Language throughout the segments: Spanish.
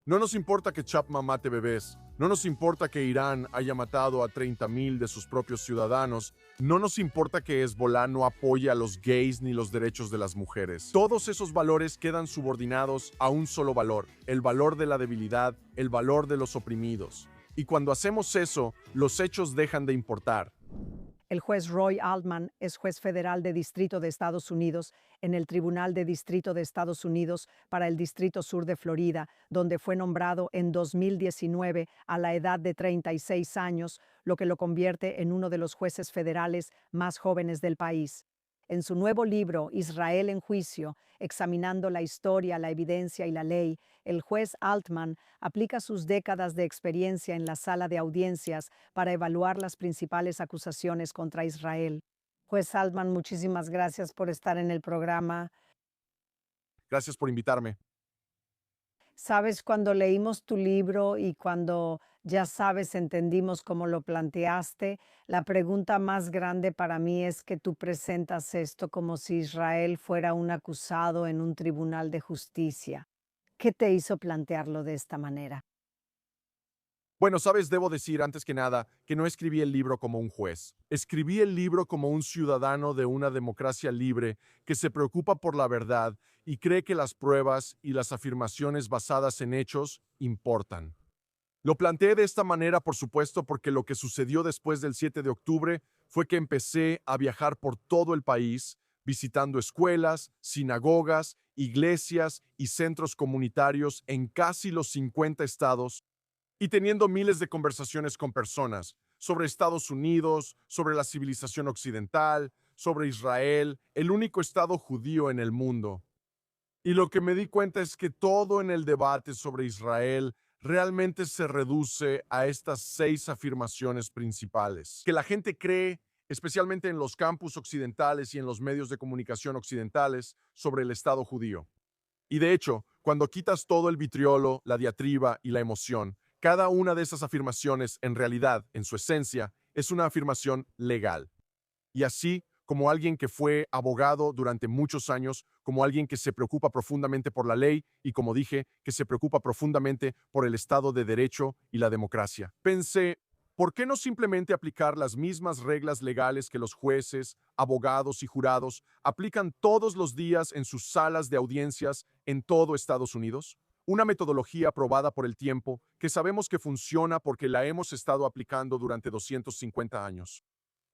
No nos importa que Chapman mate bebés, no nos importa que Irán haya matado a 30.000 de sus propios ciudadanos, no nos importa que Hezbollah no apoye a los gays ni los derechos de las mujeres. Todos esos valores quedan subordinados a un solo valor, el valor de la debilidad, el valor de los oprimidos. Y cuando hacemos eso, los hechos dejan de importar. El juez Roy Altman es juez federal de Distrito de Estados Unidos en el Tribunal de Distrito de Estados Unidos para el Distrito Sur de Florida, donde fue nombrado en 2019 a la edad de 36 años, lo que lo convierte en uno de los jueces federales más jóvenes del país. En su nuevo libro, Israel en juicio, examinando la historia, la evidencia y la ley, el juez Altman aplica sus décadas de experiencia en la sala de audiencias para evaluar las principales acusaciones contra Israel. Juez Altman, muchísimas gracias por estar en el programa. Gracias por invitarme. Sabes, cuando leímos tu libro y cuando ya sabes, entendimos cómo lo planteaste, la pregunta más grande para mí es que tú presentas esto como si Israel fuera un acusado en un tribunal de justicia. ¿Qué te hizo plantearlo de esta manera? Bueno, sabes, debo decir antes que nada que no escribí el libro como un juez. Escribí el libro como un ciudadano de una democracia libre que se preocupa por la verdad y cree que las pruebas y las afirmaciones basadas en hechos importan. Lo planteé de esta manera, por supuesto, porque lo que sucedió después del 7 de octubre fue que empecé a viajar por todo el país, visitando escuelas, sinagogas, iglesias y centros comunitarios en casi los 50 estados y teniendo miles de conversaciones con personas sobre Estados Unidos, sobre la civilización occidental, sobre Israel, el único estado judío en el mundo. Y lo que me di cuenta es que todo en el debate sobre Israel realmente se reduce a estas 6 afirmaciones principales, que la gente cree, especialmente en los campus occidentales y en los medios de comunicación occidentales, sobre el Estado judío. Y de hecho, cuando quitas todo el vitriolo, la diatriba y la emoción, cada una de esas afirmaciones, en realidad, en su esencia, es una afirmación legal. Y así, como alguien que fue abogado durante muchos años, como alguien que se preocupa profundamente por la ley y, como dije, que se preocupa profundamente por el Estado de Derecho y la democracia, pensé, ¿por qué no simplemente aplicar las mismas reglas legales que los jueces, abogados y jurados aplican todos los días en sus salas de audiencias en todo Estados Unidos? Una metodología probada por el tiempo que sabemos que funciona porque la hemos estado aplicando durante 250 años.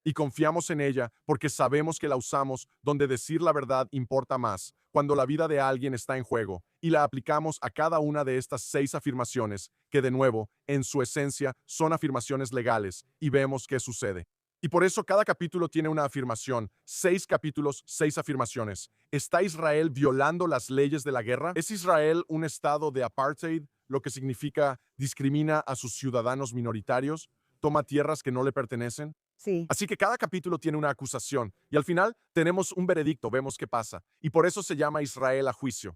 Y confiamos en ella porque sabemos que la usamos donde decir la verdad importa más, cuando la vida de alguien está en juego, y la aplicamos a cada una de estas 6 afirmaciones, que de nuevo, en su esencia, son afirmaciones legales, y vemos qué sucede. Y por eso cada capítulo tiene una afirmación, 6 capítulos, 6 afirmaciones. ¿Está Israel violando las leyes de la guerra? ¿Es Israel un estado de apartheid, lo que significa discrimina a sus ciudadanos minoritarios? ¿Toma tierras que no le pertenecen? Sí. Así que cada capítulo tiene una acusación y al final tenemos un veredicto, vemos qué pasa. Y por eso se llama Israel a juicio.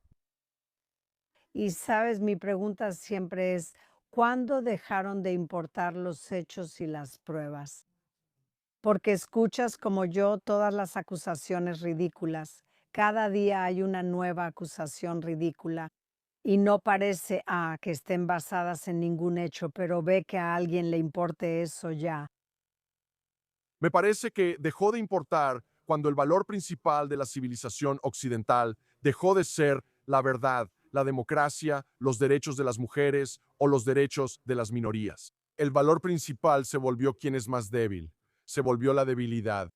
Y sabes, mi pregunta siempre es, ¿cuándo dejaron de importar los hechos y las pruebas? Porque escuchas como yo todas las acusaciones ridículas. Cada día hay una nueva acusación ridícula y no parece que estén basadas en ningún hecho, pero ve que a alguien le importe eso ya. Me parece que dejó de importar cuando el valor principal de la civilización occidental dejó de ser la verdad, la democracia, los derechos de las mujeres o los derechos de las minorías. El valor principal se volvió quien es más débil, se volvió la debilidad.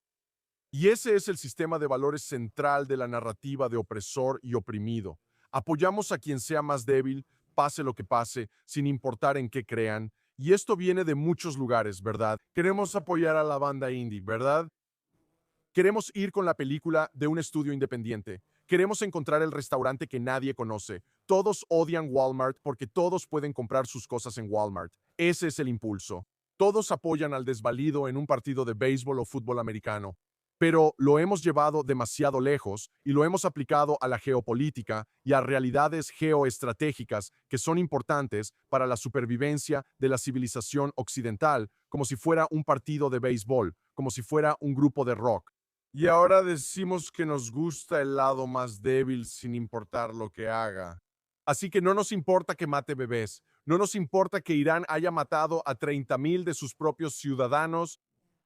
Y ese es el sistema de valores central de la narrativa de opresor y oprimido. Apoyamos a quien sea más débil, pase lo que pase, sin importar en qué crean. Y esto viene de muchos lugares, ¿verdad? Queremos apoyar a la banda indie, ¿verdad? Queremos ir con la película de un estudio independiente. Queremos encontrar el restaurante que nadie conoce. Todos odian Walmart porque todos pueden comprar sus cosas en Walmart. Ese es el impulso. Todos apoyan al desvalido en un partido de béisbol o fútbol americano. Pero lo hemos llevado demasiado lejos y lo hemos aplicado a la geopolítica y a realidades geoestratégicas que son importantes para la supervivencia de la civilización occidental, como si fuera un partido de béisbol, como si fuera un grupo de rock. Y ahora decimos que nos gusta el lado más débil sin importar lo que haga. Así que no nos importa que mate bebés, no nos importa que Irán haya matado a 30,000 de sus propios ciudadanos,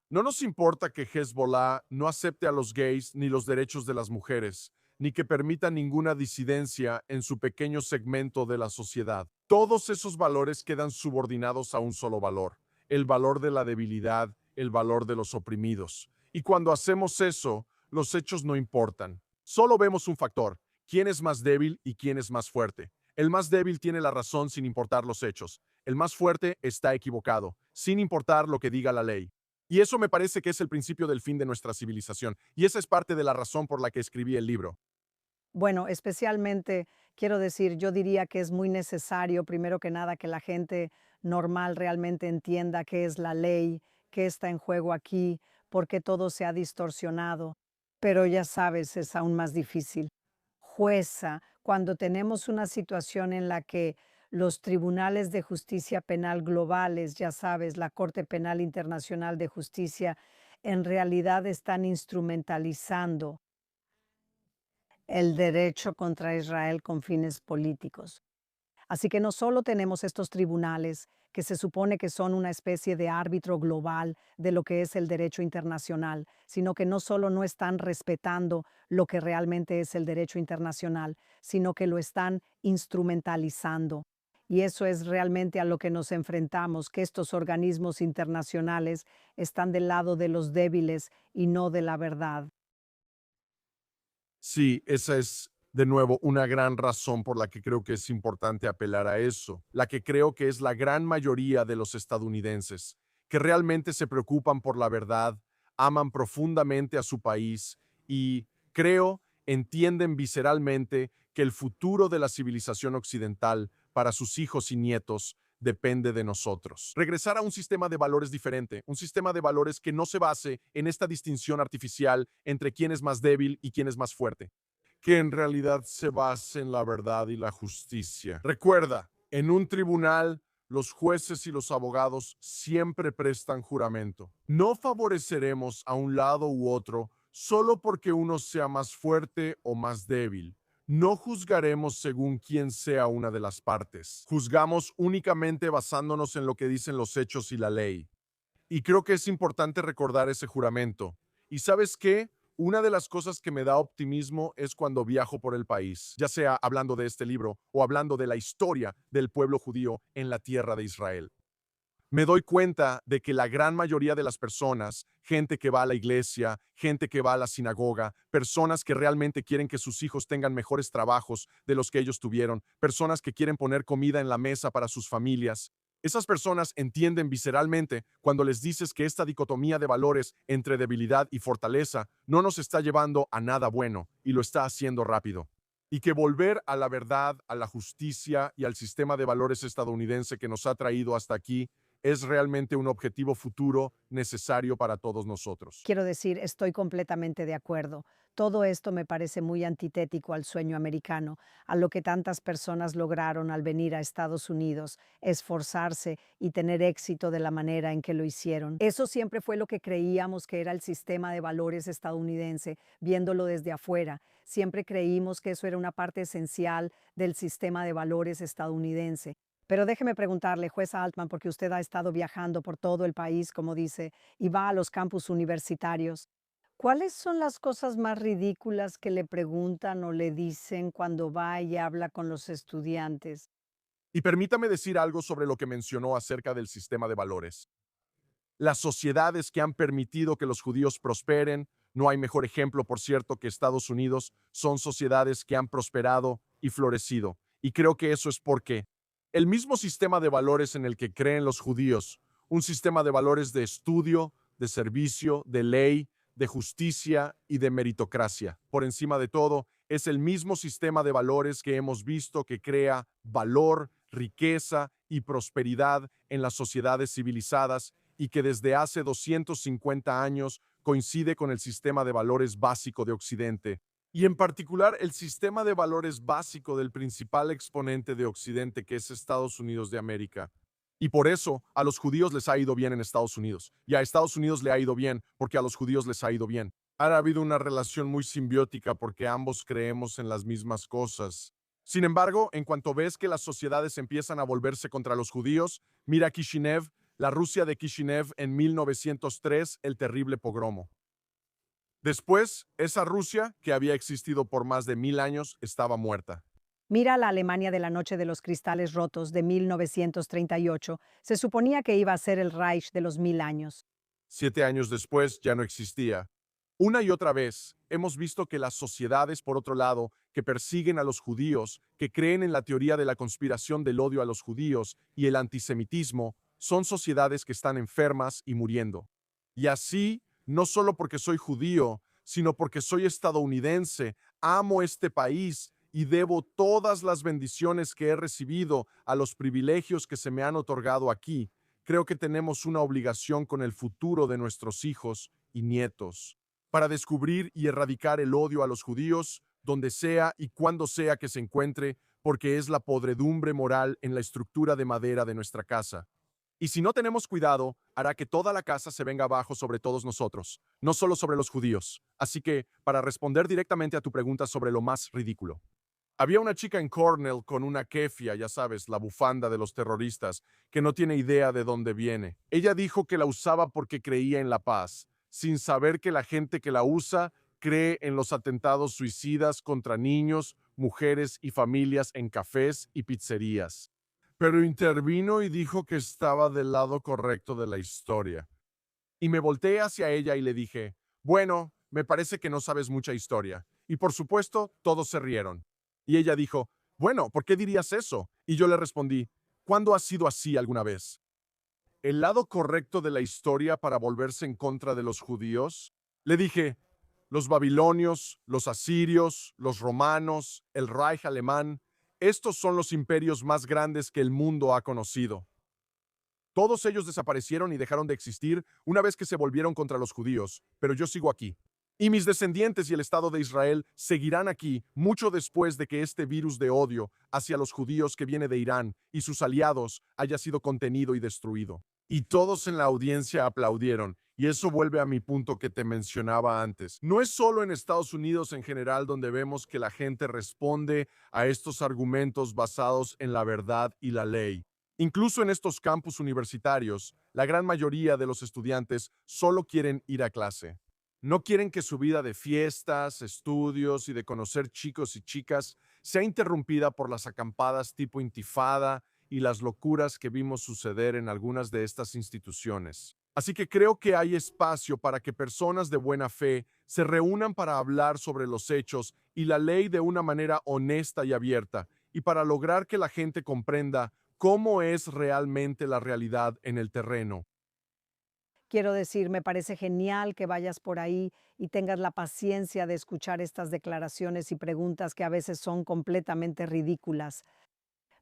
no nos importa que Hezbollah no acepte a los gays ni los derechos de las mujeres, ni que permita ninguna disidencia en su pequeño segmento de la sociedad. Todos esos valores quedan subordinados a un solo valor, el valor de la debilidad, el valor de los oprimidos. Y cuando hacemos eso, los hechos no importan. Solo vemos un factor, quién es más débil y quién es más fuerte. El más débil tiene la razón sin importar los hechos. El más fuerte está equivocado, sin importar lo que diga la ley. Y eso me parece que es el principio del fin de nuestra civilización. Y esa es parte de la razón por la que escribí el libro. Bueno, especialmente quiero decir, yo diría que es muy necesario, primero que nada, que la gente normal realmente entienda qué es la ley, qué está en juego aquí, por qué todo se ha distorsionado. Pero ya sabes, es aún más difícil. Jueza, cuando tenemos una situación en la que los tribunales de justicia penal globales, ya sabes, la Corte Penal Internacional de Justicia, en realidad están instrumentalizando el derecho contra Israel con fines políticos. Así que no solo tenemos estos tribunales que se supone que son una especie de árbitro global de lo que es el derecho internacional, sino que no solo no están respetando lo que realmente es el derecho internacional, sino que lo están instrumentalizando. Y eso es realmente a lo que nos enfrentamos, que estos organismos internacionales están del lado de los débiles y no de la verdad. Sí, esa es de nuevo una gran razón por la que creo que es importante apelar a eso, la que creo que es la gran mayoría de los estadounidenses, que realmente se preocupan por la verdad, aman profundamente a su país y, creo, entienden visceralmente que el futuro de la civilización occidental para sus hijos y nietos depende de nosotros. Regresar a un sistema de valores diferente, un sistema de valores que no se base en esta distinción artificial entre quién es más débil y quién es más fuerte, que en realidad se base en la verdad y la justicia. Recuerda, en un tribunal, los jueces y los abogados siempre prestan juramento. No favoreceremos a un lado u otro solo porque uno sea más fuerte o más débil. No juzgaremos según quién sea una de las partes. Juzgamos únicamente basándonos en lo que dicen los hechos y la ley. Y creo que es importante recordar ese juramento. ¿Y sabes qué? Una de las cosas que me da optimismo es cuando viajo por el país, ya sea hablando de este libro o hablando de la historia del pueblo judío en la tierra de Israel. Me doy cuenta de que la gran mayoría de las personas, gente que va a la iglesia, gente que va a la sinagoga, personas que realmente quieren que sus hijos tengan mejores trabajos de los que ellos tuvieron, personas que quieren poner comida en la mesa para sus familias, esas personas entienden visceralmente cuando les dices que esta dicotomía de valores entre debilidad y fortaleza no nos está llevando a nada bueno y lo está haciendo rápido. Y que volver a la verdad, a la justicia y al sistema de valores estadounidense que nos ha traído hasta aquí es realmente un objetivo futuro necesario para todos nosotros. Quiero decir, estoy completamente de acuerdo. Todo esto me parece muy antitético al sueño americano, a lo que tantas personas lograron al venir a Estados Unidos, esforzarse y tener éxito de la manera en que lo hicieron. Eso siempre fue lo que creíamos que era el sistema de valores estadounidense, viéndolo desde afuera. Siempre creímos que eso era una parte esencial del sistema de valores estadounidense. Pero déjeme preguntarle, jueza Altman, porque usted ha estado viajando por todo el país, como dice, y va a los campus universitarios. ¿Cuáles son las cosas más ridículas que le preguntan o le dicen cuando va y habla con los estudiantes? Y permítame decir algo sobre lo que mencionó acerca del sistema de valores. Las sociedades que han permitido que los judíos prosperen, no hay mejor ejemplo, por cierto, que Estados Unidos, son sociedades que han prosperado y florecido. Y creo que eso es porque el mismo sistema de valores en el que creen los judíos, un sistema de valores de estudio, de servicio, de ley, de justicia y de meritocracia. Por encima de todo, es el mismo sistema de valores que hemos visto que crea valor, riqueza y prosperidad en las sociedades civilizadas y que desde hace 250 años coincide con el sistema de valores básico de Occidente, y en particular el sistema de valores básico del principal exponente de Occidente, que es Estados Unidos de América. Y por eso a los judíos les ha ido bien en Estados Unidos, y a Estados Unidos le ha ido bien porque a los judíos les ha ido bien. Ha habido una relación muy simbiótica porque ambos creemos en las mismas cosas. Sin embargo, en cuanto ves que las sociedades empiezan a volverse contra los judíos, mira Kishinev, la Rusia de Kishinev en 1903, el terrible pogromo. Después, esa Rusia, que había existido por más de 1000 años, estaba muerta. Mira la Alemania de la Noche de los Cristales Rotos de 1938. Se suponía que iba a ser el Reich de los 1000 años. 7 años después ya no existía. Una y otra vez hemos visto que las sociedades, por otro lado, que persiguen a los judíos, que creen en la teoría de la conspiración del odio a los judíos y el antisemitismo, son sociedades que están enfermas y muriendo. Y así, no solo porque soy judío, sino porque soy estadounidense, amo este país y debo todas las bendiciones que he recibido a los privilegios que se me han otorgado aquí. Creo que tenemos una obligación con el futuro de nuestros hijos y nietos para descubrir y erradicar el odio a los judíos, donde sea y cuando sea que se encuentre, porque es la podredumbre moral en la estructura de madera de nuestra casa. Y si no tenemos cuidado, hará que toda la casa se venga abajo sobre todos nosotros, no solo sobre los judíos. Así que, para responder directamente a tu pregunta sobre lo más ridículo. Había una chica en Cornell con una kefia, ya sabes, la bufanda de los terroristas, que no tiene idea de dónde viene. Ella dijo que la usaba porque creía en la paz, sin saber que la gente que la usa cree en los atentados suicidas contra niños, mujeres y familias en cafés y pizzerías. Pero intervino y dijo que estaba del lado correcto de la historia. Y me volteé hacia ella y le dije, bueno, me parece que no sabes mucha historia. Y por supuesto, todos se rieron. Y ella dijo, bueno, ¿por qué dirías eso? Y yo le respondí, ¿cuándo ha sido así alguna vez? ¿El lado correcto de la historia para volverse en contra de los judíos? Le dije, los babilonios, los asirios, los romanos, el Reich alemán, estos son los imperios más grandes que el mundo ha conocido. Todos ellos desaparecieron y dejaron de existir una vez que se volvieron contra los judíos, pero yo sigo aquí. Y mis descendientes y el Estado de Israel seguirán aquí mucho después de que este virus de odio hacia los judíos que viene de Irán y sus aliados haya sido contenido y destruido. Y todos en la audiencia aplaudieron. Y eso vuelve a mi punto que te mencionaba antes. No es solo en Estados Unidos en general donde vemos que la gente responde a estos argumentos basados en la verdad y la ley. Incluso en estos campus universitarios, la gran mayoría de los estudiantes solo quieren ir a clase. No quieren que su vida de fiestas, estudios y de conocer chicos y chicas sea interrumpida por las acampadas tipo intifada y las locuras que vimos suceder en algunas de estas instituciones. Así que creo que hay espacio para que personas de buena fe se reúnan para hablar sobre los hechos y la ley de una manera honesta y abierta, y para lograr que la gente comprenda cómo es realmente la realidad en el terreno. Quiero decir, me parece genial que vayas por ahí y tengas la paciencia de escuchar estas declaraciones y preguntas que a veces son completamente ridículas.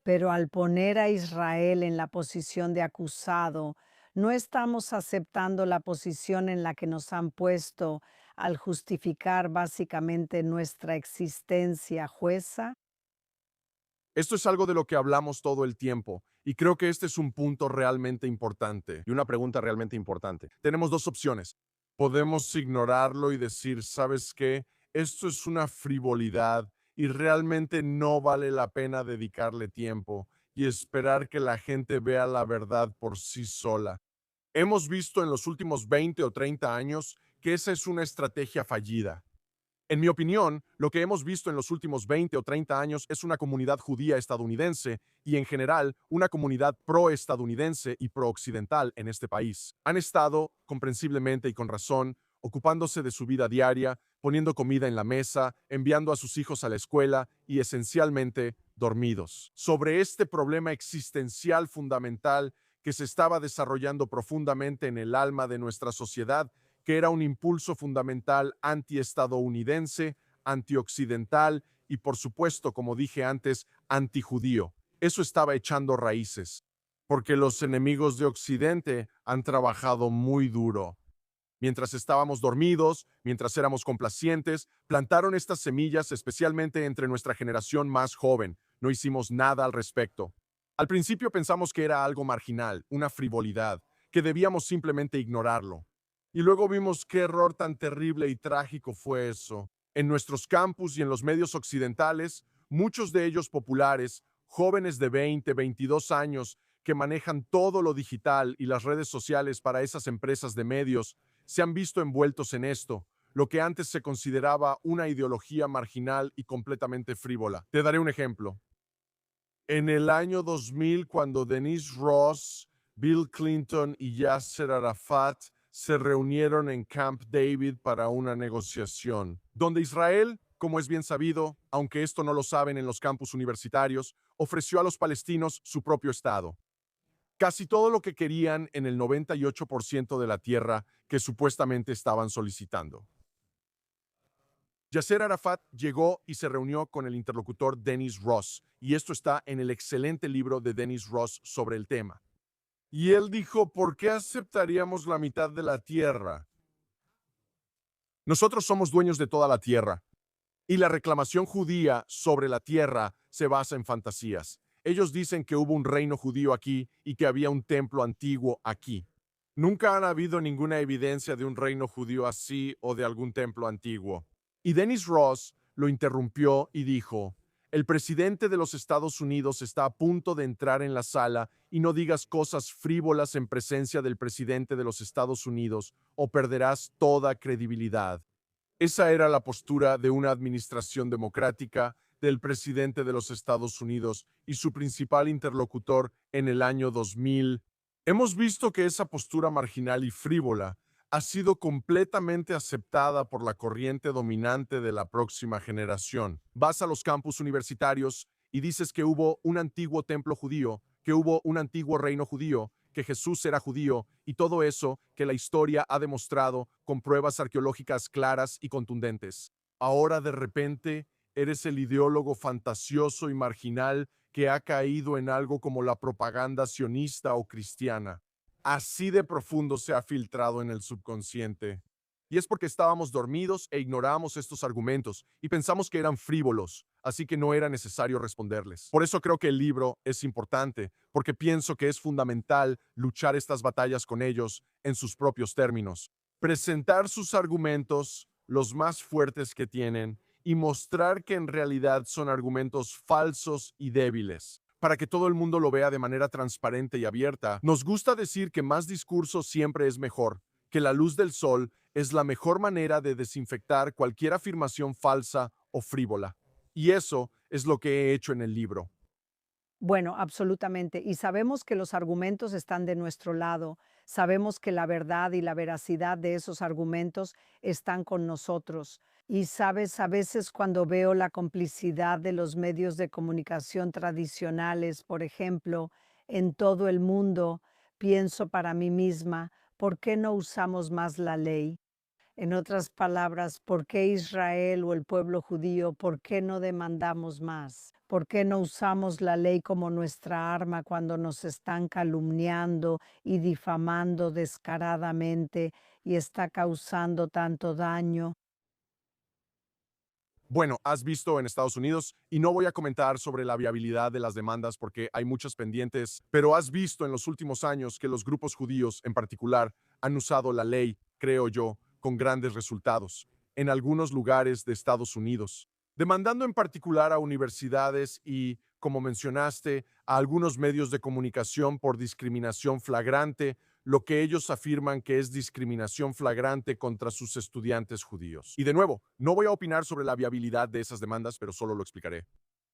Pero al poner a Israel en la posición de acusado, no estamos aceptando la posición en la que nos han puesto al justificar básicamente nuestra existencia jueza. Esto es algo de lo que hablamos todo el tiempo y creo que este es un punto realmente importante y una pregunta realmente importante. Tenemos dos opciones. Podemos ignorarlo y decir, ¿sabes qué? Esto es una frivolidad y realmente no vale la pena dedicarle tiempo y esperar que la gente vea la verdad por sí sola. Hemos visto en los últimos 20 o 30 años que esa es una estrategia fallida. En mi opinión, lo que hemos visto en los últimos 20 o 30 años es una comunidad judía estadounidense y, en general, una comunidad pro-estadounidense y pro-occidental en este país. Han estado, comprensiblemente y con razón, ocupándose de su vida diaria, poniendo comida en la mesa, enviando a sus hijos a la escuela y, esencialmente, dormidos. Sobre este problema existencial fundamental que se estaba desarrollando profundamente en el alma de nuestra sociedad, que era un impulso fundamental antiestadounidense, antioccidental y, por supuesto, como dije antes, antijudío. Eso estaba echando raíces, porque los enemigos de Occidente han trabajado muy duro. Mientras estábamos dormidos, mientras éramos complacientes, plantaron estas semillas especialmente entre nuestra generación más joven. No hicimos nada al respecto. Al principio pensamos que era algo marginal, una frivolidad, que debíamos simplemente ignorarlo. Y luego vimos qué error tan terrible y trágico fue eso. En nuestros campus y en los medios occidentales, muchos de ellos populares, jóvenes de 20, 22 años, que manejan todo lo digital y las redes sociales para esas empresas de medios, se han visto envueltos en esto, lo que antes se consideraba una ideología marginal y completamente frívola. Te daré un ejemplo. En el año 2000, cuando Denise Ross, Bill Clinton y Yasser Arafat se reunieron en Camp David para una negociación, donde Israel, como es bien sabido, aunque esto no lo saben en los campus universitarios, ofreció a los palestinos su propio Estado. Casi todo lo que querían en el 98% de la tierra que supuestamente estaban solicitando. Yasser Arafat llegó y se reunió con el interlocutor Dennis Ross, y esto está en el excelente libro de Dennis Ross sobre el tema. Y él dijo, ¿por qué aceptaríamos la mitad de la tierra? Nosotros somos dueños de toda la tierra, y la reclamación judía sobre la tierra se basa en fantasías. Ellos dicen que hubo un reino judío aquí y que había un templo antiguo aquí. Nunca ha habido ninguna evidencia de un reino judío así o de algún templo antiguo. Y Dennis Ross lo interrumpió y dijo, el presidente de los Estados Unidos está a punto de entrar en la sala y no digas cosas frívolas en presencia del presidente de los Estados Unidos o perderás toda credibilidad. Esa era la postura de una administración democrática del presidente de los Estados Unidos y su principal interlocutor en el año 2000. Hemos visto que esa postura marginal y frívola ha sido completamente aceptada por la corriente dominante de la próxima generación. Vas a los campus universitarios y dices que hubo un antiguo templo judío, que hubo un antiguo reino judío, que Jesús era judío y todo eso que la historia ha demostrado con pruebas arqueológicas claras y contundentes. Ahora de repente eres el ideólogo fantasioso y marginal que ha caído en algo como la propaganda sionista o cristiana. Así de profundo se ha filtrado en el subconsciente. Y es porque estábamos dormidos e ignoramos estos argumentos y pensamos que eran frívolos, así que no era necesario responderles. Por eso creo que el libro es importante, porque pienso que es fundamental luchar estas batallas con ellos en sus propios términos. Presentar sus argumentos, los más fuertes que tienen, y mostrar que en realidad son argumentos falsos y débiles, para que todo el mundo lo vea de manera transparente y abierta. Nos gusta decir que más discurso siempre es mejor, que la luz del sol es la mejor manera de desinfectar cualquier afirmación falsa o frívola. Y eso es lo que he hecho en el libro. Bueno, absolutamente. Y sabemos que los argumentos están de nuestro lado. Sabemos que la verdad y la veracidad de esos argumentos están con nosotros. Y sabes, a veces cuando veo la complicidad de los medios de comunicación tradicionales, por ejemplo, en todo el mundo, pienso para mí misma, ¿por qué no usamos más la ley? En otras palabras, ¿por qué Israel o el pueblo judío, por qué no demandamos más? ¿Por qué no usamos la ley como nuestra arma cuando nos están calumniando y difamando descaradamente y está causando tanto daño? Bueno, has visto en Estados Unidos, y no voy a comentar sobre la viabilidad de las demandas porque hay muchas pendientes, pero has visto en los últimos años que los grupos judíos en particular han usado la ley, creo yo, con grandes resultados, en algunos lugares de Estados Unidos, demandando en particular a universidades y, como mencionaste, a algunos medios de comunicación por discriminación flagrante, lo que ellos afirman que es discriminación flagrante contra sus estudiantes judíos. Y de nuevo, no voy a opinar sobre la viabilidad de esas demandas, pero solo lo explicaré.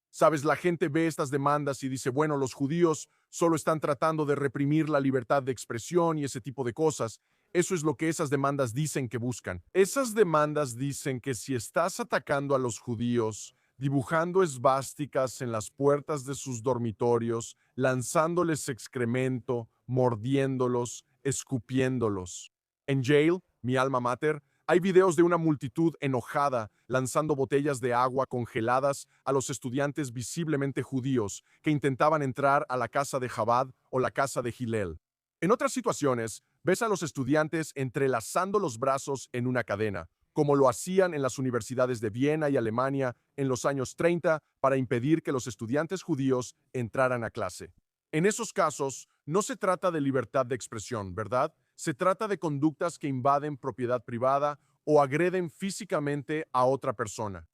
Sabes, la gente ve estas demandas y dice, bueno, los judíos solo están tratando de reprimir la libertad de expresión y ese tipo de cosas. Eso es lo que esas demandas dicen que buscan. Esas demandas dicen que si estás atacando a los judíos, dibujando esvásticas en las puertas de sus dormitorios, lanzándoles excremento, mordiéndolos, escupiéndolos. En Yale, mi alma mater, hay videos de una multitud enojada lanzando botellas de agua congeladas a los estudiantes visiblemente judíos que intentaban entrar a la casa de Chabad o la casa de Hillel. En otras situaciones, ves a los estudiantes entrelazando los brazos en una cadena, como lo hacían en las universidades de Viena y Alemania en los años 30 para impedir que los estudiantes judíos entraran a clase. En esos casos, no se trata de libertad de expresión, ¿verdad? Se trata de conductas que invaden propiedad privada o agreden físicamente a otra persona.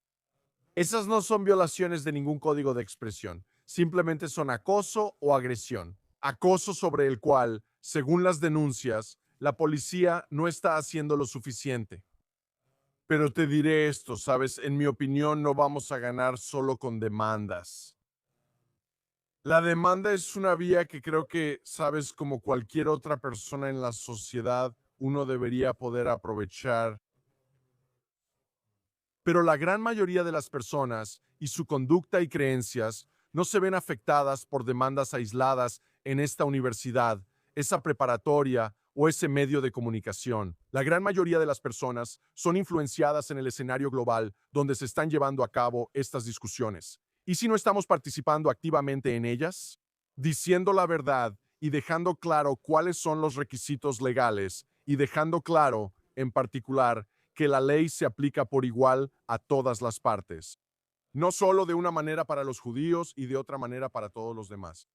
Esas no son violaciones de ningún código de expresión, simplemente son acoso o agresión. Acoso sobre el cual, según las denuncias, la policía no está haciendo lo suficiente. Pero te diré esto, ¿sabes? En mi opinión, no vamos a ganar solo con demandas. La demanda es una vía que creo que, sabes, como cualquier otra persona en la sociedad, uno debería poder aprovechar. Pero la gran mayoría de las personas y su conducta y creencias no se ven afectadas por demandas aisladas en esta universidad, esa preparatoria o ese medio de comunicación. La gran mayoría de las personas son influenciadas en el escenario global donde se están llevando a cabo estas discusiones. ¿Y si no estamos participando activamente en ellas? Diciendo la verdad y dejando claro cuáles son los requisitos legales y dejando claro, en particular, que la ley se aplica por igual a todas las partes, no solo de una manera para los judíos y de otra manera para todos los demás.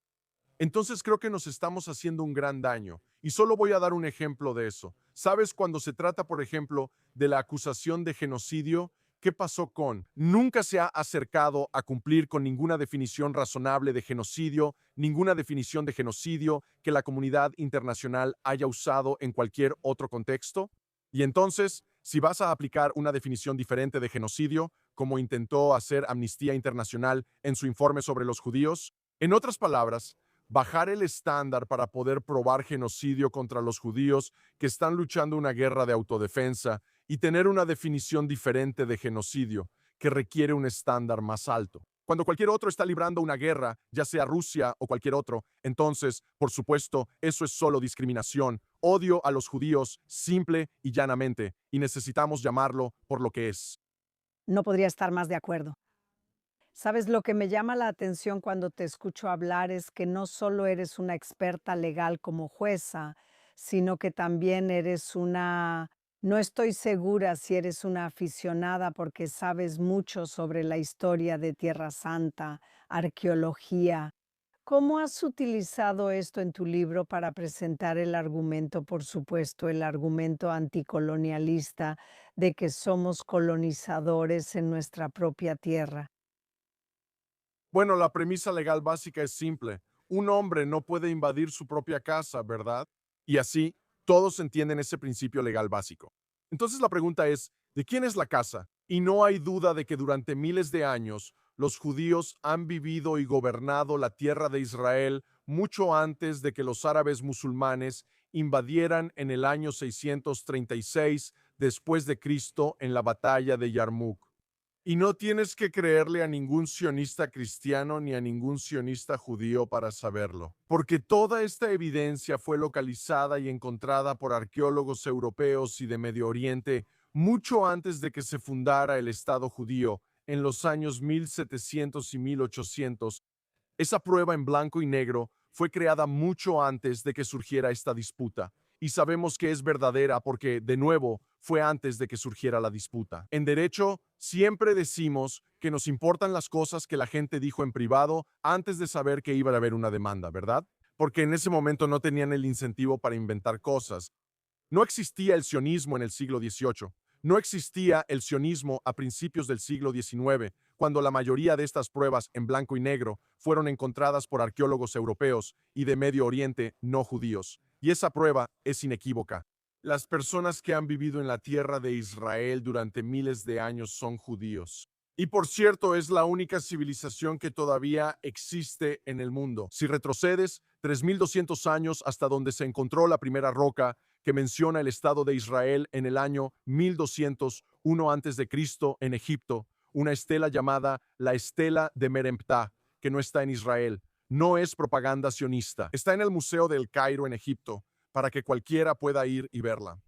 Entonces creo que nos estamos haciendo un gran daño. Y solo voy a dar un ejemplo de eso. ¿Sabes cuando se trata, por ejemplo, de la acusación de genocidio? ¿Qué pasó con? Nunca se ha acercado a cumplir con ninguna definición razonable de genocidio, ninguna definición de genocidio que la comunidad internacional haya usado en cualquier otro contexto. Y entonces, si vas a aplicar una definición diferente de genocidio, como intentó hacer Amnistía Internacional en su informe sobre los judíos, en otras palabras, bajar el estándar para poder probar genocidio contra los judíos que están luchando una guerra de autodefensa y tener una definición diferente de genocidio que requiere un estándar más alto. Cuando cualquier otro está librando una guerra, ya sea Rusia o cualquier otro, entonces, por supuesto, eso es solo discriminación, odio a los judíos, simple y llanamente, y necesitamos llamarlo por lo que es. No podría estar más de acuerdo. Sabes, lo que me llama la atención cuando te escucho hablar es que no solo eres una experta legal como jueza, sino que también eres una, no estoy segura si eres una aficionada porque sabes mucho sobre la historia de Tierra Santa, arqueología. ¿Cómo has utilizado esto en tu libro para presentar el argumento, por supuesto, el argumento anticolonialista de que somos colonizadores en nuestra propia tierra? Bueno, la premisa legal básica es simple. Un hombre no puede invadir su propia casa, ¿verdad? Y así, todos entienden ese principio legal básico. Entonces la pregunta es, ¿de quién es la casa? Y no hay duda de que durante miles de años los judíos han vivido y gobernado la tierra de Israel mucho antes de que los árabes musulmanes invadieran en el año 636 después de Cristo en la batalla de Yarmuk. Y no tienes que creerle a ningún sionista cristiano ni a ningún sionista judío para saberlo, porque toda esta evidencia fue localizada y encontrada por arqueólogos europeos y de Medio Oriente mucho antes de que se fundara el Estado judío en los años 1700 y 1800. Esa prueba en blanco y negro fue creada mucho antes de que surgiera esta disputa. Y sabemos que es verdadera porque, de nuevo, fue antes de que surgiera la disputa. En derecho, siempre decimos que nos importan las cosas que la gente dijo en privado antes de saber que iba a haber una demanda, ¿verdad? Porque en ese momento no tenían el incentivo para inventar cosas. No existía el sionismo en el siglo XVIII. No existía el sionismo a principios del siglo XIX, cuando la mayoría de estas pruebas en blanco y negro fueron encontradas por arqueólogos europeos y de Medio Oriente no judíos. Y esa prueba es inequívoca. Las personas que han vivido en la tierra de Israel durante miles de años son judíos. Y por cierto, es la única civilización que todavía existe en el mundo. Si retrocedes 3200 años hasta donde se encontró la primera roca que menciona el Estado de Israel en el año 1201 a.C. en Egipto, una estela llamada la Estela de Meremptah, que no está en Israel. No es propaganda sionista. Está en el Museo del Cairo en Egipto, para que cualquiera pueda ir y verla.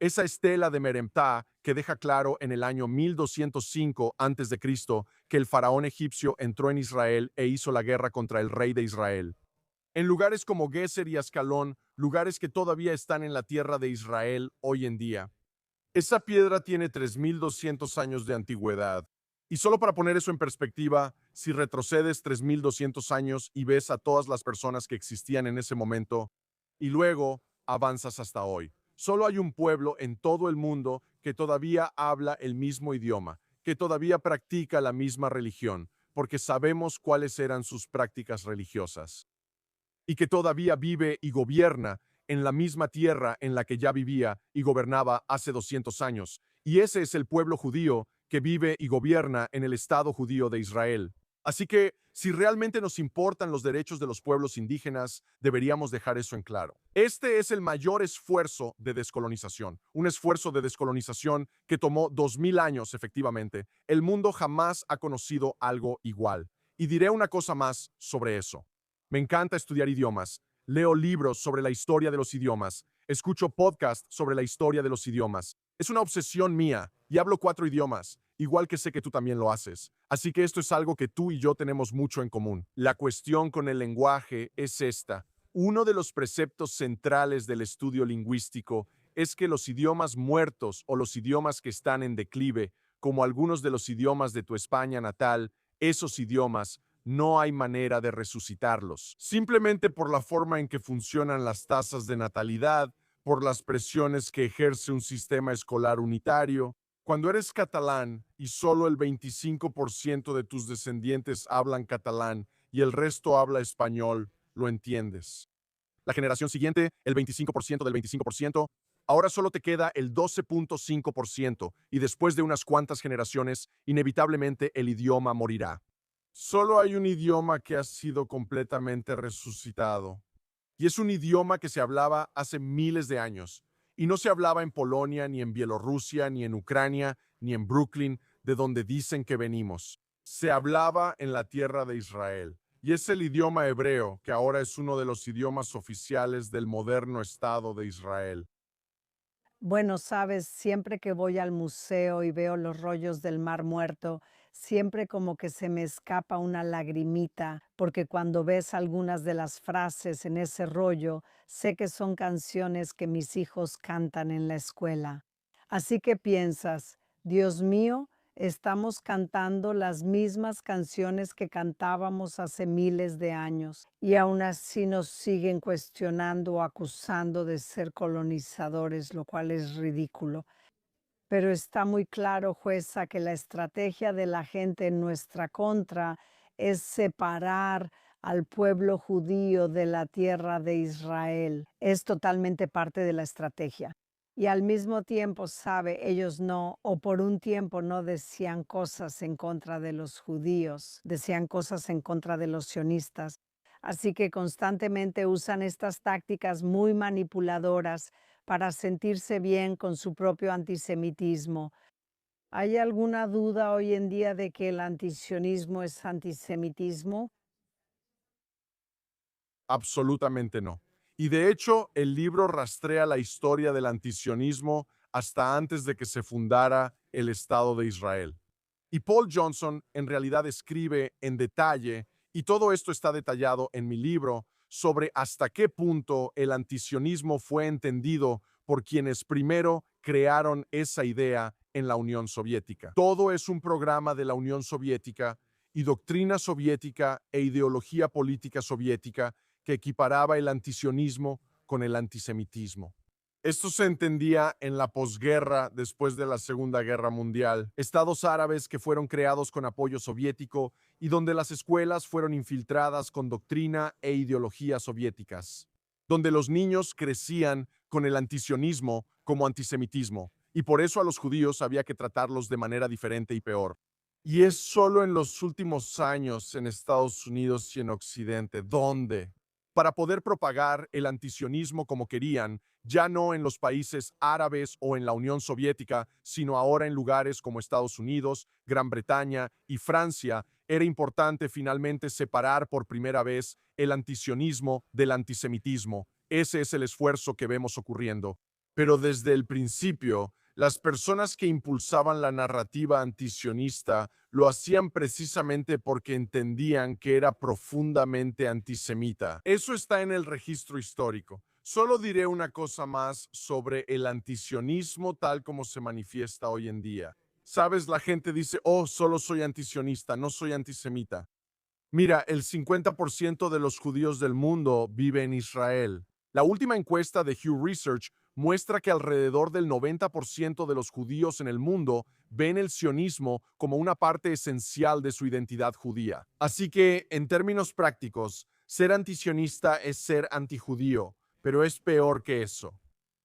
Esa estela de Meremptah que deja claro en el año 1205 a.C. que el faraón egipcio entró en Israel e hizo la guerra contra el rey de Israel. En lugares como Geser y Ascalón, lugares que todavía están en la tierra de Israel hoy en día. Esa piedra tiene 3200 años de antigüedad. Y solo para poner eso en perspectiva, si retrocedes 3200 años y ves a todas las personas que existían en ese momento, y luego avanzas hasta hoy. Solo hay un pueblo en todo el mundo que todavía habla el mismo idioma, que todavía practica la misma religión, porque sabemos cuáles eran sus prácticas religiosas, y que todavía vive y gobierna en la misma tierra en la que ya vivía y gobernaba hace 200 años. Y ese es el pueblo judío que vive y gobierna en el Estado judío de Israel. Así que, si realmente nos importan los derechos de los pueblos indígenas, deberíamos dejar eso en claro. Este es el mayor esfuerzo de descolonización, un esfuerzo de descolonización que tomó 2000 años efectivamente. El mundo jamás ha conocido algo igual. Y diré una cosa más sobre eso. Me encanta estudiar idiomas. Leo libros sobre la historia de los idiomas. Escucho podcasts sobre la historia de los idiomas. Es una obsesión mía y hablo 4 idiomas, igual que sé que tú también lo haces. Así que esto es algo que tú y yo tenemos mucho en común. La cuestión con el lenguaje es esta. Uno de los preceptos centrales del estudio lingüístico es que los idiomas muertos o los idiomas que están en declive, como algunos de los idiomas de tu España natal, esos idiomas no hay manera de resucitarlos, simplemente por la forma en que funcionan las tasas de natalidad, por las presiones que ejerce un sistema escolar unitario. Cuando eres catalán y solo el 25% de tus descendientes hablan catalán y el resto habla español, lo entiendes. La generación siguiente, el 25% del 25%, ahora solo te queda el 12.5% y después de unas cuantas generaciones, inevitablemente el idioma morirá. Solo hay un idioma que ha sido completamente resucitado. Y es un idioma que se hablaba hace miles de años. Y no se hablaba en Polonia, ni en Bielorrusia, ni en Ucrania, ni en Brooklyn, de donde dicen que venimos. Se hablaba en la tierra de Israel. Y es el idioma hebreo, que ahora es uno de los idiomas oficiales del moderno Estado de Israel. Bueno, sabes, siempre que voy al museo y veo los rollos del Mar Muerto, siempre como que se me escapa una lagrimita, porque cuando ves algunas de las frases en ese rollo, sé que son canciones que mis hijos cantan en la escuela. Así que piensas, Dios mío, estamos cantando las mismas canciones que cantábamos hace miles de años y aún así nos siguen cuestionando o acusando de ser colonizadores, lo cual es ridículo. Pero está muy claro, jueza, que la estrategia de la gente en nuestra contra es separar al pueblo judío de la tierra de Israel. Es totalmente parte de la estrategia. Y al mismo tiempo, sabe, ellos no, o por un tiempo no decían cosas en contra de los judíos, decían cosas en contra de los sionistas. Así que constantemente usan estas tácticas muy manipuladoras para sentirse bien con su propio antisemitismo. ¿Hay alguna duda hoy en día de que el antisionismo es antisemitismo? Absolutamente no. Y de hecho, el libro rastrea la historia del antisionismo hasta antes de que se fundara el Estado de Israel. Y Paul Johnson en realidad escribe en detalle, y todo esto está detallado en mi libro, sobre hasta qué punto el antisionismo fue entendido por quienes primero crearon esa idea en la Unión Soviética. Todo es un programa de la Unión Soviética y doctrina soviética e ideología política soviética que equiparaba el antisionismo con el antisemitismo. Esto se entendía en la posguerra después de la Segunda Guerra Mundial. Estados árabes que fueron creados con apoyo soviético y donde las escuelas fueron infiltradas con doctrina e ideología soviéticas. Donde los niños crecían con el antisionismo como antisemitismo. Y por eso a los judíos había que tratarlos de manera diferente y peor. Y es solo en los últimos años en Estados Unidos y en Occidente donde, para poder propagar el antisionismo como querían, ya no en los países árabes o en la Unión Soviética, sino ahora en lugares como Estados Unidos, Gran Bretaña y Francia, era importante finalmente separar por primera vez el antisionismo del antisemitismo. Ese es el esfuerzo que vemos ocurriendo. Pero desde el principio, las personas que impulsaban la narrativa antisionista lo hacían precisamente porque entendían que era profundamente antisemita. Eso está en el registro histórico. Solo diré una cosa más sobre el antisionismo tal como se manifiesta hoy en día. Sabes, la gente dice, oh, solo soy antisionista, no soy antisemita. Mira, el 50% de los judíos del mundo vive en Israel. La última encuesta de Pew Research muestra que alrededor del 90% de los judíos en el mundo ven el sionismo como una parte esencial de su identidad judía. Así que, en términos prácticos, ser antisionista es ser antijudío, pero es peor que eso.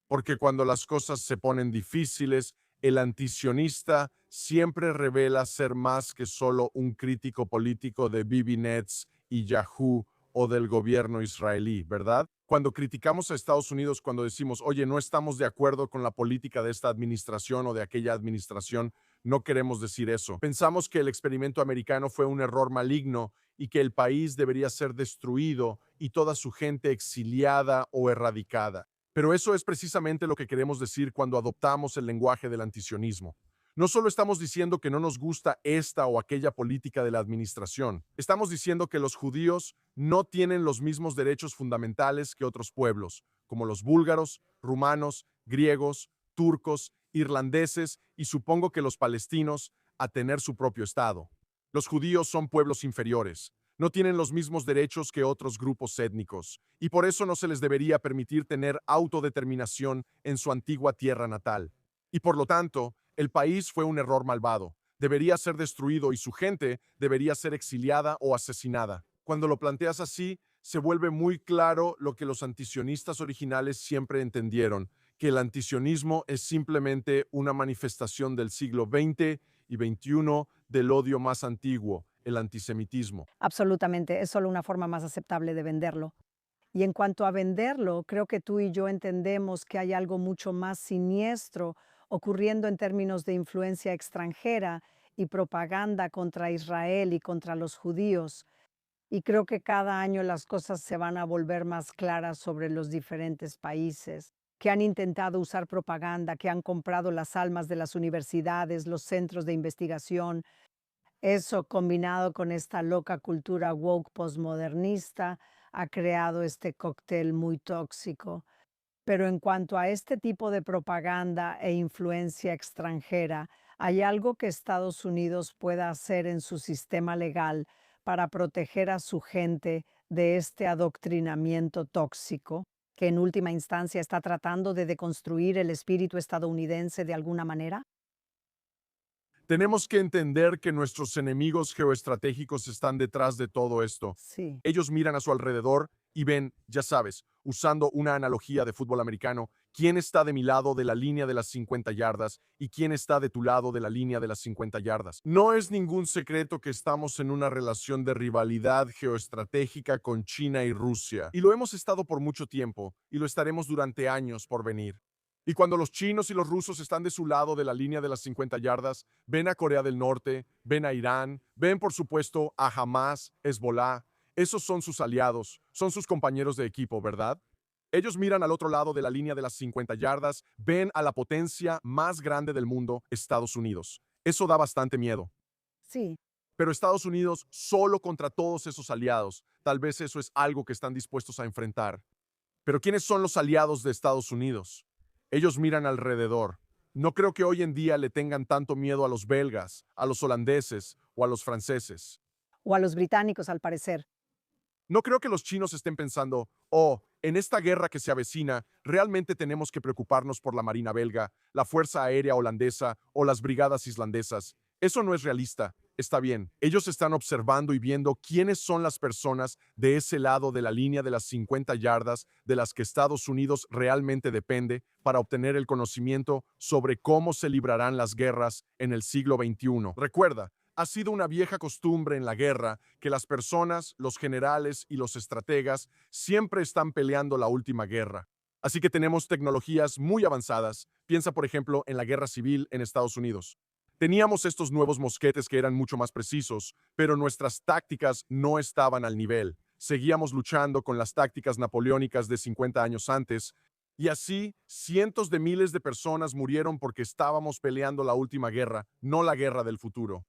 Porque cuando las cosas se ponen difíciles, el antisionista siempre revela ser más que solo un crítico político de Bibi Netz y Yahoo o del gobierno israelí, ¿verdad? Cuando criticamos a Estados Unidos, cuando decimos, oye, no estamos de acuerdo con la política de esta administración o de aquella administración, no queremos decir eso. Pensamos que el experimento americano fue un error maligno y que el país debería ser destruido y toda su gente exiliada o erradicada. Pero eso es precisamente lo que queremos decir cuando adoptamos el lenguaje del antisionismo. No solo estamos diciendo que no nos gusta esta o aquella política de la administración, estamos diciendo que los judíos no tienen los mismos derechos fundamentales que otros pueblos, como los búlgaros, rumanos, griegos, turcos, irlandeses y supongo que los palestinos, a tener su propio Estado. Los judíos son pueblos inferiores, no tienen los mismos derechos que otros grupos étnicos, y por eso no se les debería permitir tener autodeterminación en su antigua tierra natal. Y por lo tanto, el país fue un error malvado. Debería ser destruido y su gente debería ser exiliada o asesinada. Cuando lo planteas así, se vuelve muy claro lo que los antisionistas originales siempre entendieron, que el antisionismo es simplemente una manifestación del siglo XX y XXI del odio más antiguo, el antisemitismo. Absolutamente, es solo una forma más aceptable de venderlo. Y en cuanto a venderlo, creo que tú y yo entendemos que hay algo mucho más siniestro ocurriendo en términos de influencia extranjera y propaganda contra Israel y contra los judíos. Y creo que cada año las cosas se van a volver más claras sobre los diferentes países que han intentado usar propaganda, que han comprado las almas de las universidades, los centros de investigación. Eso combinado con esta loca cultura woke postmodernista ha creado este cóctel muy tóxico. Pero en cuanto a este tipo de propaganda e influencia extranjera, ¿hay algo que Estados Unidos pueda hacer en su sistema legal para proteger a su gente de este adoctrinamiento tóxico, que en última instancia está tratando de deconstruir el espíritu estadounidense de alguna manera? Tenemos que entender que nuestros enemigos geoestratégicos están detrás de todo esto. Sí. Ellos miran a su alrededor y ven, ya sabes, usando una analogía de fútbol americano, quién está de mi lado de la línea de las 50 yardas y quién está de tu lado de la línea de las 50 yardas. No es ningún secreto que estamos en una relación de rivalidad geoestratégica con China y Rusia. Y lo hemos estado por mucho tiempo y lo estaremos durante años por venir. Y cuando los chinos y los rusos están de su lado de la línea de las 50 yardas, ven a Corea del Norte, ven a Irán, ven por supuesto a Hamas, Hezbollah. Esos son sus aliados, son sus compañeros de equipo, ¿verdad? Ellos miran al otro lado de la línea de las 50 yardas, ven a la potencia más grande del mundo, Estados Unidos. Eso da bastante miedo. Sí. Pero Estados Unidos solo contra todos esos aliados. Tal vez eso es algo que están dispuestos a enfrentar. Pero ¿quiénes son los aliados de Estados Unidos? Ellos miran alrededor. No creo que hoy en día le tengan tanto miedo a los belgas, a los holandeses o a los franceses. O a los británicos, al parecer. No creo que los chinos estén pensando, oh, en esta guerra que se avecina, realmente tenemos que preocuparnos por la Marina belga, la Fuerza Aérea holandesa o las brigadas islandesas. Eso no es realista. Está bien, ellos están observando y viendo quiénes son las personas de ese lado de la línea de las 50 yardas de las que Estados Unidos realmente depende para obtener el conocimiento sobre cómo se librarán las guerras en el siglo XXI. Recuerda, ha sido una vieja costumbre en la guerra que las personas, los generales y los estrategas siempre están peleando la última guerra. Así que tenemos tecnologías muy avanzadas. Piensa, por ejemplo, en la guerra civil en Estados Unidos. Teníamos estos nuevos mosquetes que eran mucho más precisos, pero nuestras tácticas no estaban al nivel. Seguíamos luchando con las tácticas napoleónicas de 50 años antes, y así cientos de miles de personas murieron porque estábamos peleando la última guerra, no la guerra del futuro.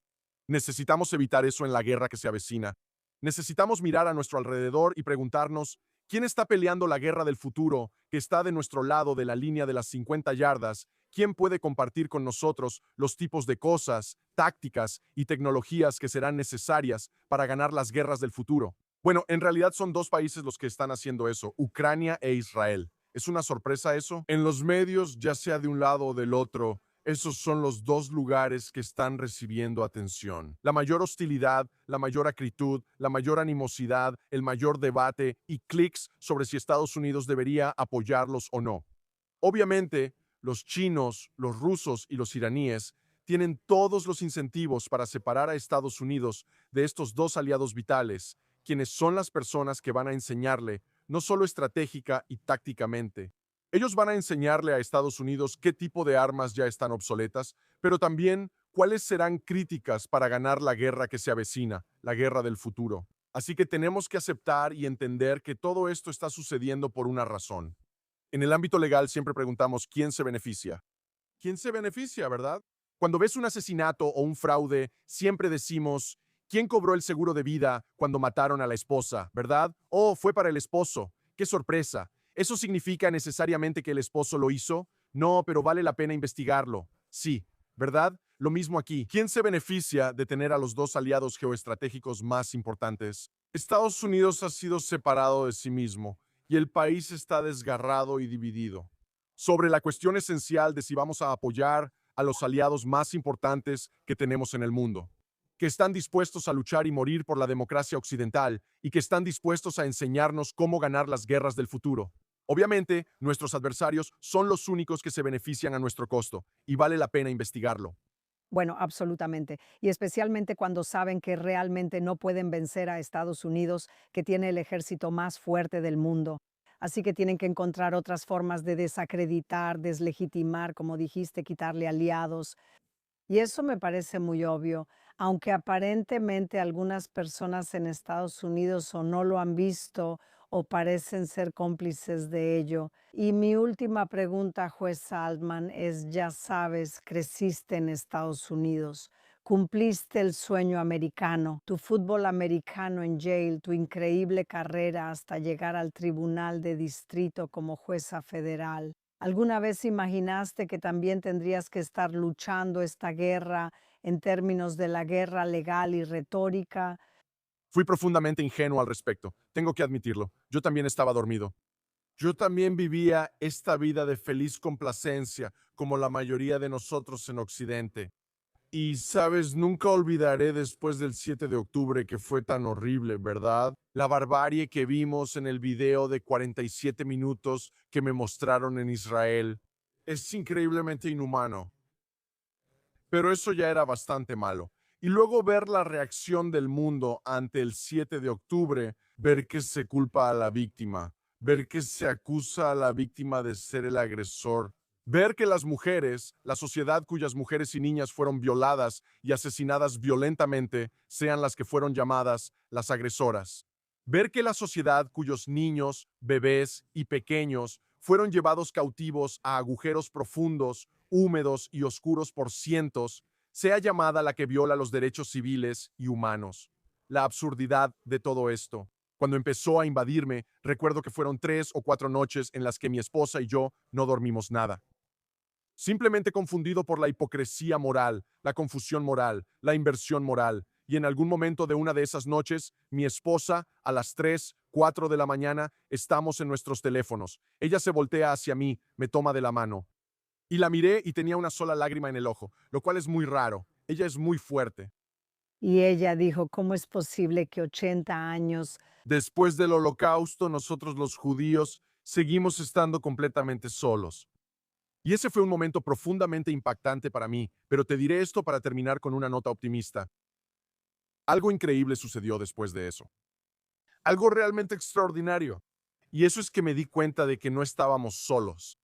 Necesitamos evitar eso en la guerra que se avecina. Necesitamos mirar a nuestro alrededor y preguntarnos, ¿quién está peleando la guerra del futuro que está de nuestro lado de la línea de las 50 yardas? ¿Quién puede compartir con nosotros los tipos de cosas, tácticas y tecnologías que serán necesarias para ganar las guerras del futuro? Bueno, en realidad son dos países los que están haciendo eso, Ucrania e Israel. ¿Es una sorpresa eso? En los medios, ya sea de un lado o del otro, esos son los dos lugares que están recibiendo atención. La mayor hostilidad, la mayor acritud, la mayor animosidad, el mayor debate y clics sobre si Estados Unidos debería apoyarlos o no. Obviamente, los chinos, los rusos y los iraníes tienen todos los incentivos para separar a Estados Unidos de estos dos aliados vitales, quienes son las personas que van a enseñarle, no solo estratégica y tácticamente. Ellos van a enseñarle a Estados Unidos qué tipo de armas ya están obsoletas, pero también cuáles serán críticas para ganar la guerra que se avecina, la guerra del futuro. Así que tenemos que aceptar y entender que todo esto está sucediendo por una razón. En el ámbito legal siempre preguntamos quién se beneficia. ¿Quién se beneficia, verdad? Cuando ves un asesinato o un fraude, siempre decimos, ¿quién cobró el seguro de vida cuando mataron a la esposa, verdad? Oh, fue para el esposo. ¡Qué sorpresa! ¿Eso significa necesariamente que el esposo lo hizo? No, pero vale la pena investigarlo. Sí, ¿verdad? Lo mismo aquí. ¿Quién se beneficia de tener a los dos aliados geoestratégicos más importantes? Estados Unidos ha sido separado de sí mismo y el país está desgarrado y dividido. Sobre la cuestión esencial de si vamos a apoyar a los aliados más importantes que tenemos en el mundo, que están dispuestos a luchar y morir por la democracia occidental y que están dispuestos a enseñarnos cómo ganar las guerras del futuro. Obviamente, nuestros adversarios son los únicos que se benefician a nuestro costo y vale la pena investigarlo. Bueno, absolutamente. Y especialmente cuando saben que realmente no pueden vencer a Estados Unidos, que tiene el ejército más fuerte del mundo. Así que tienen que encontrar otras formas de desacreditar, deslegitimar, como dijiste, quitarle aliados. Y eso me parece muy obvio, aunque aparentemente algunas personas en Estados Unidos o no lo han visto o parecen ser cómplices de ello. Y mi última pregunta, juez Altman, es, ya sabes, creciste en Estados Unidos, cumpliste el sueño americano, tu fútbol americano en Yale, tu increíble carrera hasta llegar al Tribunal de Distrito como jueza federal. ¿Alguna vez imaginaste que también tendrías que estar luchando esta guerra en términos de la guerra legal y retórica? Fui profundamente ingenuo al respecto, tengo que admitirlo. Yo también estaba dormido. Yo también vivía esta vida de feliz complacencia, como la mayoría de nosotros en Occidente. Y sabes, nunca olvidaré después del 7 de octubre que fue tan horrible, ¿verdad? La barbarie que vimos en el video de 47 minutos que me mostraron en Israel. Es increíblemente inhumano. Pero eso ya era bastante malo. Y luego ver la reacción del mundo ante el 7 de octubre, ver que se culpa a la víctima, ver que se acusa a la víctima de ser el agresor, ver que las mujeres, la sociedad cuyas mujeres y niñas fueron violadas y asesinadas violentamente, sean las que fueron llamadas las agresoras. Ver que la sociedad cuyos niños, bebés y pequeños fueron llevados cautivos a agujeros profundos, húmedos y oscuros por cientos, sea llamada la que viola los derechos civiles y humanos. La absurdidad de todo esto. Cuando empezó a invadirme, recuerdo que fueron 3 o 4 noches en las que mi esposa y yo no dormimos nada. Simplemente confundido por la hipocresía moral, la confusión moral, la inversión moral. Y en algún momento de una de esas noches, mi esposa, a las 3, 4 de la mañana, estamos en nuestros teléfonos. Ella se voltea hacia mí, me toma de la mano. Y la miré y tenía una sola lágrima en el ojo, lo cual es muy raro. Ella es muy fuerte. Y ella dijo, ¿cómo es posible que 80 años? Después del holocausto, nosotros los judíos seguimos estando completamente solos. Y ese fue un momento profundamente impactante para mí, pero te diré esto para terminar con una nota optimista. Algo increíble sucedió después de eso. Algo realmente extraordinario. Y eso es que me di cuenta de que no estábamos solos,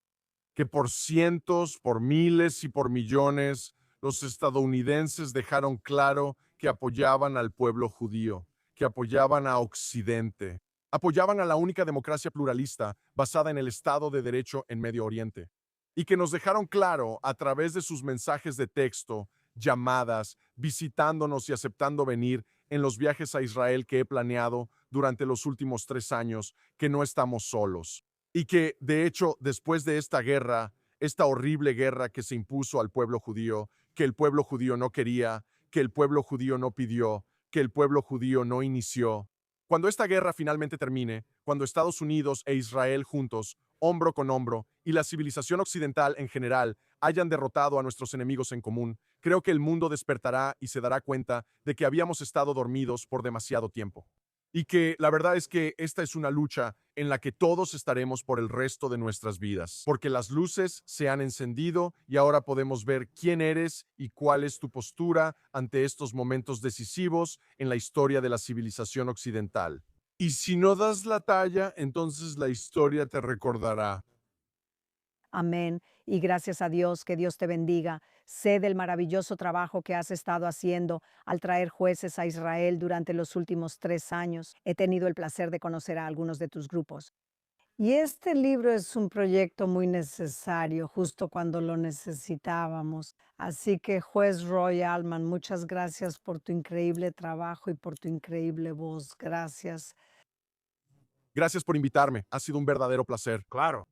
que por cientos, por miles y por millones, los estadounidenses dejaron claro que apoyaban al pueblo judío, que apoyaban a Occidente, apoyaban a la única democracia pluralista basada en el Estado de Derecho en Medio Oriente, y que nos dejaron claro a través de sus mensajes de texto, llamadas, visitándonos y aceptando venir en los viajes a Israel que he planeado durante los últimos 3 años, que no estamos solos. Y que, de hecho, después de esta guerra, esta horrible guerra que se impuso al pueblo judío, que el pueblo judío no quería, que el pueblo judío no pidió, que el pueblo judío no inició, Cuando esta guerra finalmente termine, cuando Estados Unidos e Israel juntos, hombro con hombro, y la civilización occidental en general hayan derrotado a nuestros enemigos en común, creo que el mundo despertará y se dará cuenta de que habíamos estado dormidos por demasiado tiempo. Y que la verdad es que esta es una lucha en la que todos estaremos por el resto de nuestras vidas, porque las luces se han encendido y ahora podemos ver quién eres y cuál es tu postura ante estos momentos decisivos en la historia de la civilización occidental. Y si no das la talla, entonces la historia te recordará. Amén. Y gracias a Dios, que Dios te bendiga. Sé del maravilloso trabajo que has estado haciendo al traer jueces a Israel durante los últimos 3 años. He tenido el placer de conocer a algunos de tus grupos. Y este libro es un proyecto muy necesario, justo cuando lo necesitábamos. Así que, juez Roy Allman, muchas gracias por tu increíble trabajo y por tu increíble voz. Gracias. Gracias por invitarme, ha sido un verdadero placer. Claro.